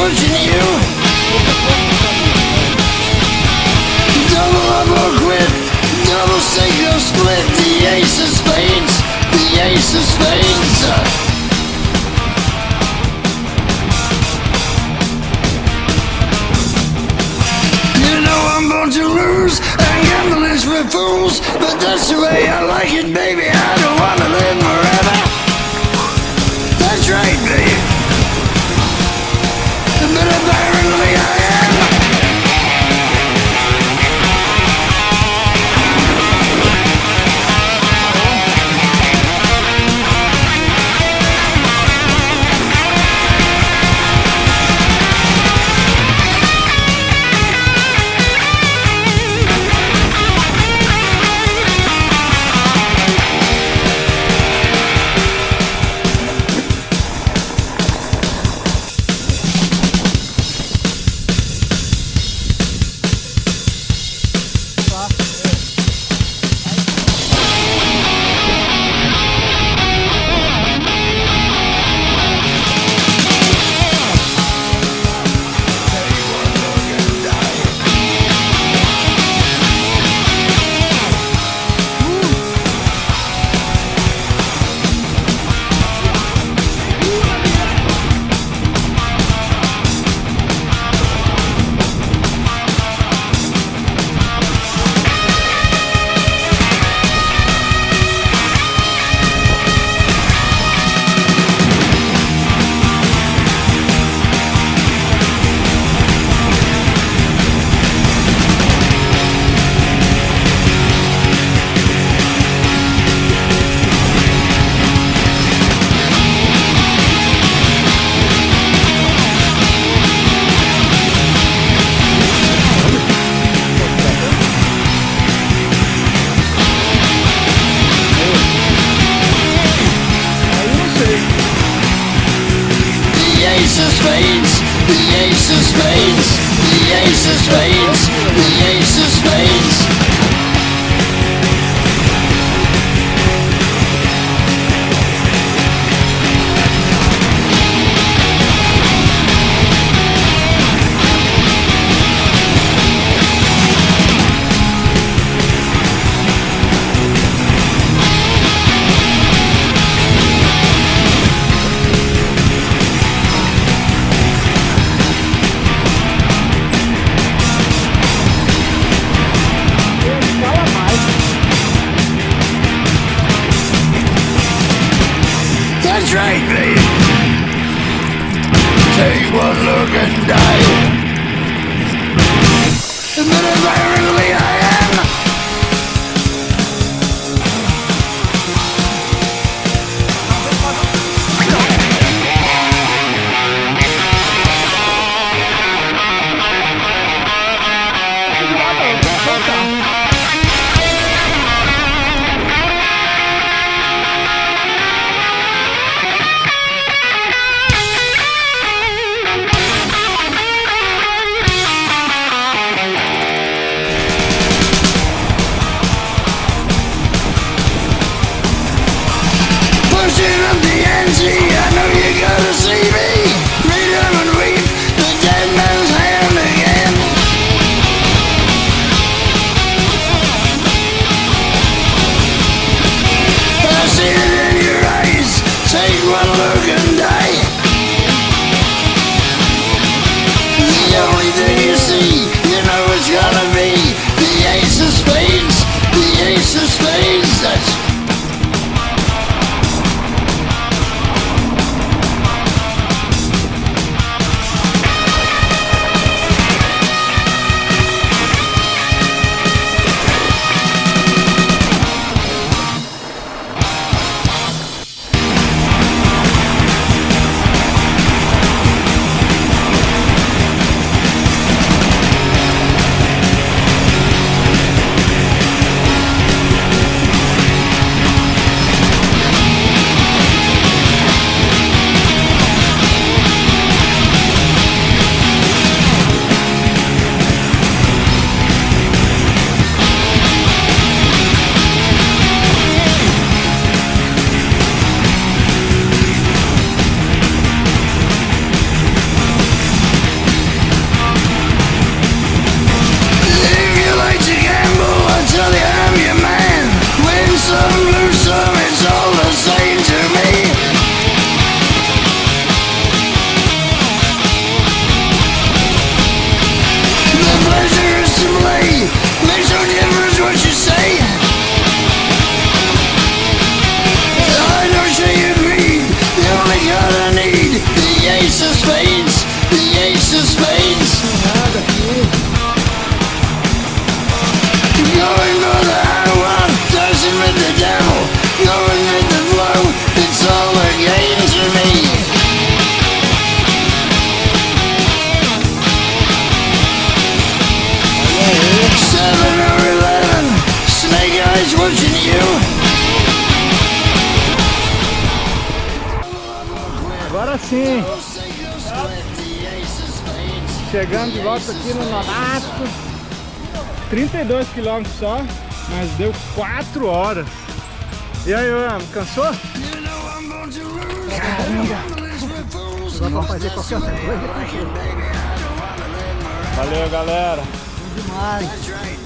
pushing you. Double up or quit, double single split. The ace of spades, the ace of spades. I'm born to lose, and gambling's for fools. But that's the way I like it, baby. I don't wanna live forever. That's right, babe. But apparently I am. That's right, babe. Take one look and die. But apparently I am. I know you gotta see me. Read him and weep the dead man's hand again. I see it in your eyes. Take one look and die. The only thing you see, you know it's gonna be the ace of spades, the ace of spades. That's it's all a game to me. 7 or 11, snake eyes watching you. Agora sim, chegando de volta aqui no Nonato. 32 km só, mas deu 4 horas. E aí, William, cansou? Caramba! Agora vamos fazer qualquer outra coisa. Valeu, galera! Demais!